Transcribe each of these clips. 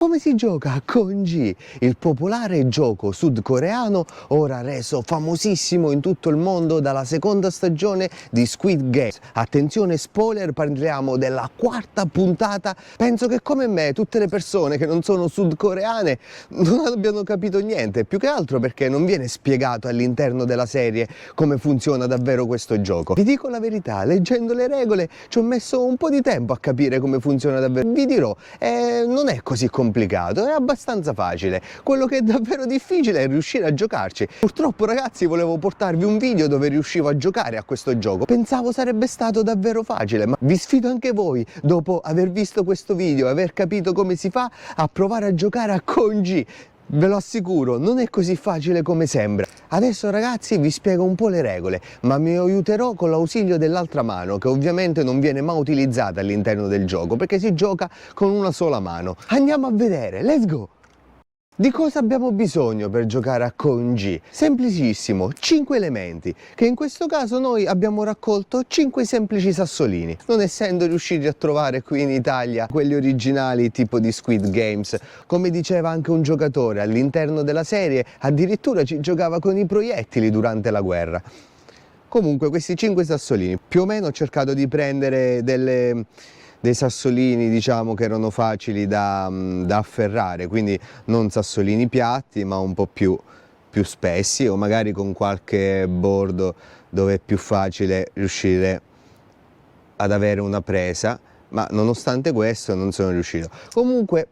Come si gioca a Konji, il popolare gioco sudcoreano ora reso famosissimo in tutto il mondo dalla seconda stagione di Squid Game. Attenzione spoiler, parliamo della quarta puntata. Penso che come me tutte le persone che non sono sudcoreane non abbiano capito niente, più che altro perché non viene spiegato all'interno della serie come funziona davvero questo gioco. Vi dico la verità, leggendo le regole ci ho messo un po' di tempo a capire come funziona davvero. Vi dirò, non è così complicato, è abbastanza facile. Quello che è davvero difficile è riuscire a giocarci. Purtroppo ragazzi volevo portarvi un video dove riuscivo a giocare a questo gioco. Pensavo sarebbe stato davvero facile, ma vi sfido anche voi, dopo aver visto questo video e aver capito come si fa, a provare a giocare a Konji. Ve lo assicuro, non è così facile come sembra. Adesso ragazzi vi spiego un po' le regole, ma mi aiuterò con l'ausilio dell'altra mano, che ovviamente non viene mai utilizzata all'interno del gioco, perché si gioca con una sola mano. Andiamo a vedere, let's go! Di cosa abbiamo bisogno per giocare a Konji? Semplicissimo, 5 elementi, che in questo caso noi abbiamo raccolto 5 semplici sassolini, non essendo riusciti a trovare qui in Italia quelli originali tipo di Squid Games. Come diceva anche un giocatore all'interno della serie, addirittura ci giocava con i proiettili durante la guerra. Comunque questi 5 sassolini, più o meno ho cercato di prendere dei sassolini diciamo che erano facili da afferrare, quindi non sassolini piatti ma un po' più spessi, o magari con qualche bordo dove è più facile riuscire ad avere una presa, ma nonostante questo non sono riuscito. Comunque,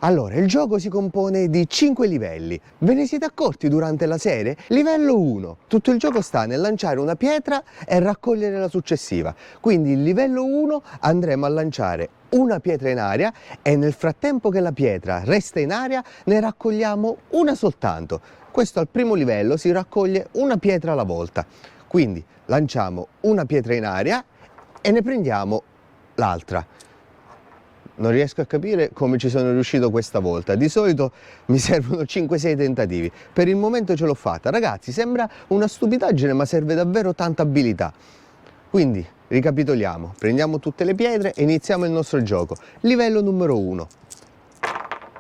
allora, il gioco si compone di 5 livelli. Ve ne siete accorti durante la serie? Livello 1. Tutto il gioco sta nel lanciare una pietra e raccogliere la successiva. Quindi il livello 1 andremo a lanciare una pietra in aria e nel frattempo che la pietra resta in aria ne raccogliamo una soltanto. Questo al primo livello si raccoglie una pietra alla volta. Quindi lanciamo una pietra in aria e ne prendiamo l'altra. Non riesco a capire come ci sono riuscito questa volta. Di solito mi servono 5-6 tentativi. Per il momento ce l'ho fatta. Ragazzi, sembra una stupidaggine, ma serve davvero tanta abilità. Quindi, ricapitoliamo. Prendiamo tutte le pietre e iniziamo il nostro gioco. Livello numero 1.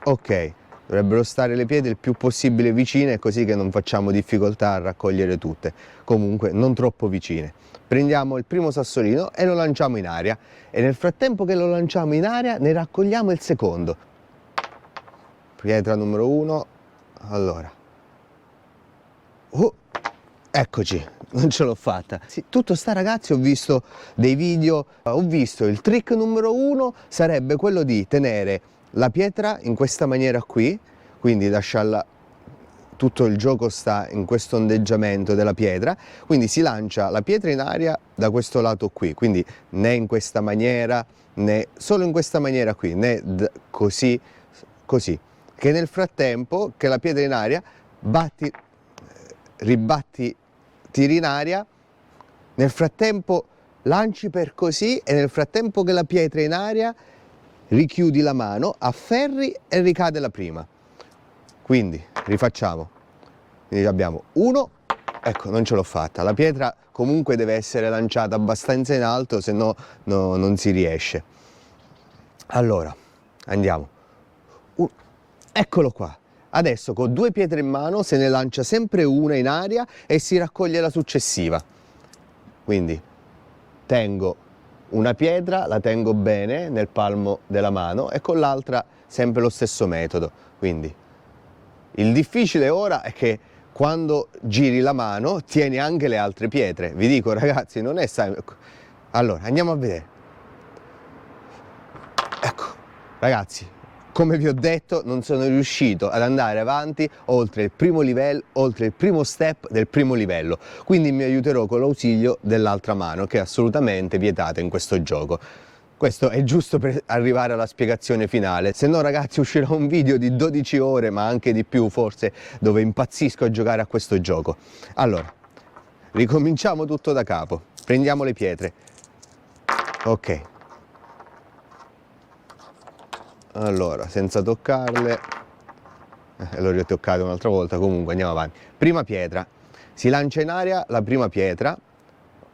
Ok, dovrebbero stare le pietre il più possibile vicine, così che non facciamo difficoltà a raccogliere tutte. Comunque, non troppo vicine. Prendiamo il primo sassolino e lo lanciamo in aria e nel frattempo che lo lanciamo in aria ne raccogliamo il secondo. Pietra numero 1, allora. Eccoci, non ce l'ho fatta. Sì, tutto sta ragazzi, ho visto dei video, ho visto il trick numero 1 sarebbe quello di tenere la pietra in questa maniera qui, quindi lasciarla. Tutto il gioco sta in questo ondeggiamento della pietra, quindi si lancia la pietra in aria da questo lato qui, quindi né in questa maniera né solo in questa maniera qui, né così, così, che nel frattempo che la pietra in aria batti, ribatti, tiri in aria, nel frattempo lanci per così e nel frattempo che la pietra è in aria richiudi la mano, afferri e ricade la prima. Quindi rifacciamo, quindi abbiamo 1, ecco non ce l'ho fatta, la pietra comunque deve essere lanciata abbastanza in alto, se no non si riesce. Allora, andiamo, eccolo qua, adesso con 2 pietre in mano se ne lancia sempre una in aria e si raccoglie la successiva. Quindi tengo una pietra, la tengo bene nel palmo della mano e con l'altra sempre lo stesso metodo, quindi. Il difficile ora è che quando giri la mano tieni anche le altre pietre. Vi dico ragazzi, non è allora, andiamo a vedere. Ecco, ragazzi, come vi ho detto, non sono riuscito ad andare avanti oltre il primo livello, oltre il primo step del primo livello. Quindi mi aiuterò con l'ausilio dell'altra mano, che è assolutamente vietata in questo gioco. Questo è giusto per arrivare alla spiegazione finale, se no ragazzi uscirà un video di 12 ore, ma anche di più forse, dove impazzisco a giocare a questo gioco. Allora, ricominciamo tutto da capo, prendiamo le pietre, ok, allora senza toccarle, l'ho ritoccate un'altra volta, comunque andiamo avanti. Prima pietra, si lancia in aria la prima pietra,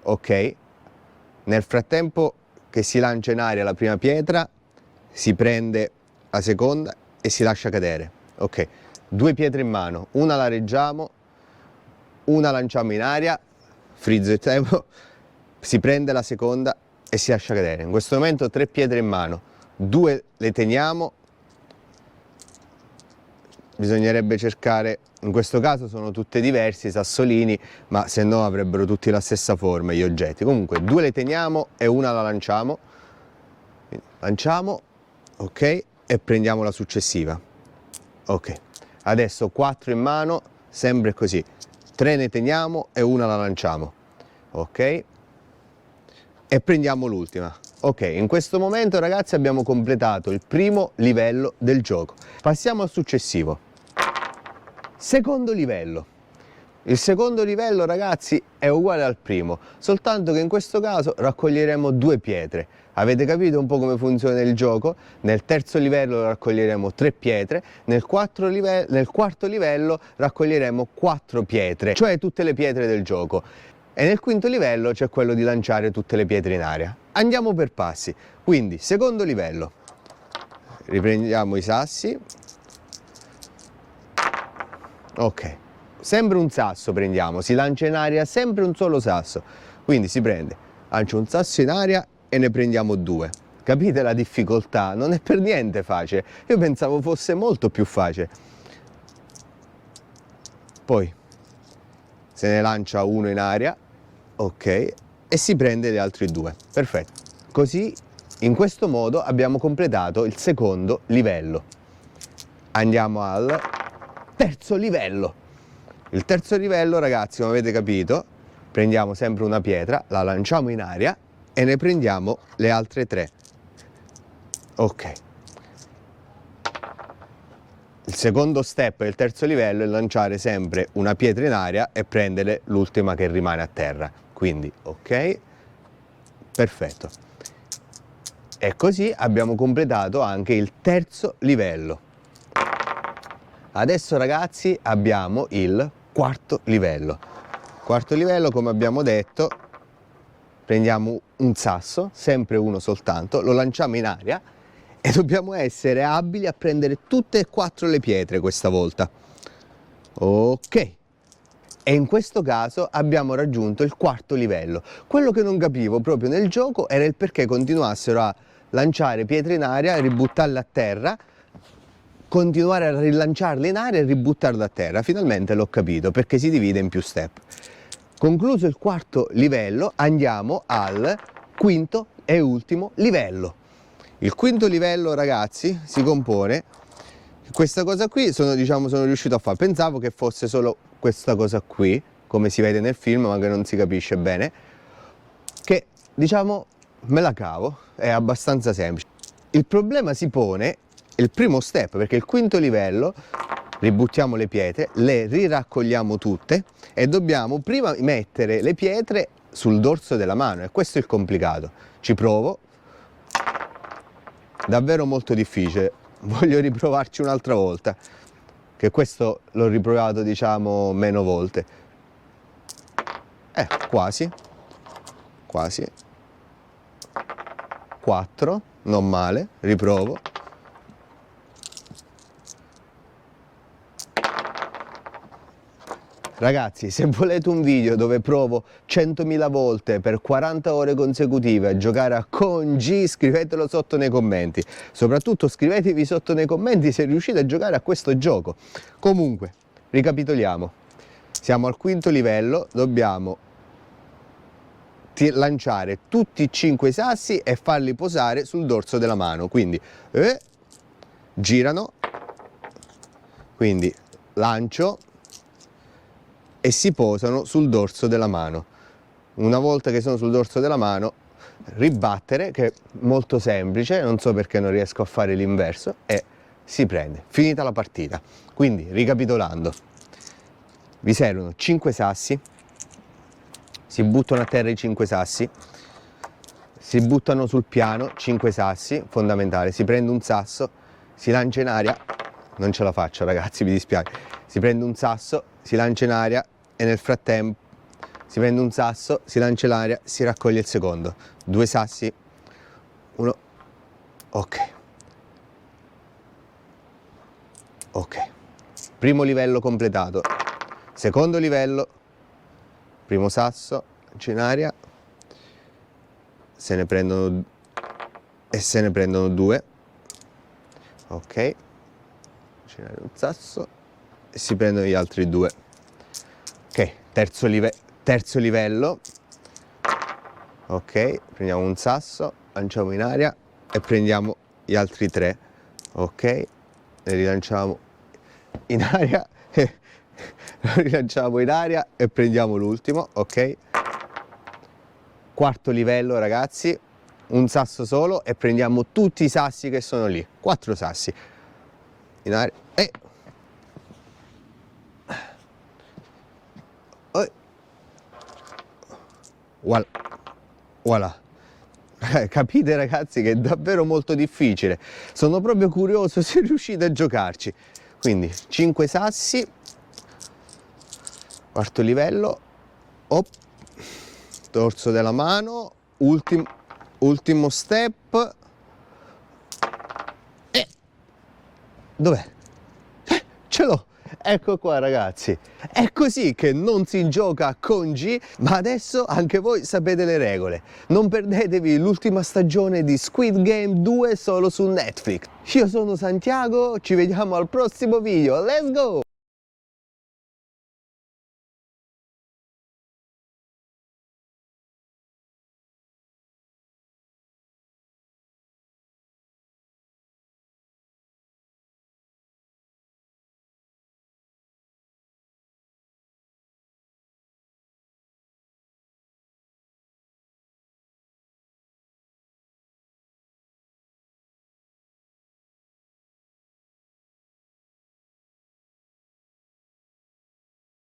ok, nel frattempo che si lancia in aria la prima pietra si prende la seconda e si lascia cadere. Ok, 2 pietre in mano, una la reggiamo, una lanciamo in aria, frizzo il tempo, si prende la seconda e si lascia cadere. In questo momento 3 pietre in mano, 2 le teniamo, bisognerebbe cercare, in questo caso sono tutte diversi i sassolini, ma se no avrebbero tutti la stessa forma gli oggetti. Comunque 2 le teniamo e una la lanciamo, lanciamo, ok, e prendiamo la successiva. Ok, adesso 4 in mano, sempre così, 3 ne teniamo e una la lanciamo, ok, e prendiamo l'ultima. Ok, in questo momento ragazzi abbiamo completato il primo livello del gioco. Passiamo al successivo. Secondo livello. Il secondo livello ragazzi è uguale al primo, soltanto che in questo caso raccoglieremo 2 pietre. Avete capito un po' come funziona il gioco? Nel terzo livello raccoglieremo 3 pietre, nel quarto livello raccoglieremo 4 pietre, cioè tutte le pietre del gioco. E nel quinto livello c'è quello di lanciare tutte le pietre in aria. Andiamo per passi. Quindi, secondo livello. Riprendiamo i sassi. Ok. Sempre un sasso prendiamo, si lancia in aria sempre un solo sasso. Quindi si prende, lancia un sasso in aria e ne prendiamo 2. Capite la difficoltà? Non è per niente facile. Io pensavo fosse molto più facile. Poi se ne lancia uno in aria, ok, e si prende gli altri 2. Perfetto. Così, in questo modo, abbiamo completato il secondo livello. Andiamo al terzo livello. Il terzo livello, ragazzi, come avete capito, prendiamo sempre una pietra, la lanciamo in aria e ne prendiamo le altre 3. Ok. Il secondo step del terzo livello è lanciare sempre una pietra in aria e prendere l'ultima che rimane a terra. Quindi, ok, perfetto. E così abbiamo completato anche il terzo livello. Adesso ragazzi abbiamo il quarto livello. Quarto livello, come abbiamo detto, prendiamo un sasso, sempre uno soltanto, lo lanciamo in aria e dobbiamo essere abili a prendere tutte e 4 le pietre questa volta. Ok. E in questo caso abbiamo raggiunto il quarto livello. Quello che non capivo proprio nel gioco era il perché continuassero a lanciare pietre in aria, ributtarle a terra, continuare a rilanciarle in aria e ributtarle a terra. Finalmente l'ho capito, perché si divide in più step. Concluso il quarto livello, andiamo al quinto e ultimo livello. Il quinto livello, ragazzi, si compone, questa cosa qui sono riuscito a fare, pensavo che fosse solo questa cosa qui, come si vede nel film, ma che non si capisce bene, che diciamo me la cavo, è abbastanza semplice. Il problema si pone, il primo step, perché il quinto livello, ributtiamo le pietre, le riraccogliamo tutte e dobbiamo prima mettere le pietre sul dorso della mano, e questo è il complicato. Ci provo. Davvero molto difficile, voglio riprovarci un'altra volta, che questo l'ho riprovato diciamo meno volte. Quasi, 4, non male, riprovo. Ragazzi, se volete un video dove provo 100.000 volte per 40 ore consecutive a giocare a Con G, scrivetelo sotto nei commenti. Soprattutto scrivetevi sotto nei commenti se riuscite a giocare a questo gioco. Comunque, ricapitoliamo. Siamo al quinto livello, dobbiamo lanciare tutti i 5 sassi e farli posare sul dorso della mano. Quindi, girano, quindi lancio, e si posano sul dorso della mano. Una volta che sono sul dorso della mano, ribattere, che è molto semplice, non so perché non riesco a fare l'inverso, e si prende. Finita la partita. Quindi, ricapitolando, vi servono 5 sassi, si buttano a terra i 5 sassi, si buttano sul piano 5 sassi, fondamentale, si prende un sasso, si lancia in aria, non ce la faccio ragazzi, mi dispiace, si prende un sasso, si lancia in aria e nel frattempo si prende un sasso, si lancia in aria, si raccoglie il secondo. 2 sassi, 1, ok. Ok, primo livello completato, secondo livello, primo sasso, lancia in aria, se ne prendono due, ok, lancia in aria un sasso e si prendono gli altri due. Ok, terzo livello, ok, prendiamo un sasso, lanciamo in aria e prendiamo gli altri tre, ok, ne rilanciamo in aria, lo rilanciamo in aria e prendiamo l'ultimo, ok. Quarto livello ragazzi, un sasso solo e prendiamo tutti i sassi che sono lì, 4 sassi, in aria e... Voilà. Voilà. Capite ragazzi che è davvero molto difficile, sono proprio curioso se riuscite a giocarci. Quindi 5 sassi, quarto livello, op, dorso della mano, ultimo step e dov'è? Ce l'ho! Ecco qua ragazzi, è così che non si gioca con G, ma adesso anche voi sapete le regole. Non perdetevi l'ultima stagione di Squid Game 2 solo su Netflix. Io sono Santiago, ci vediamo al prossimo video, let's go!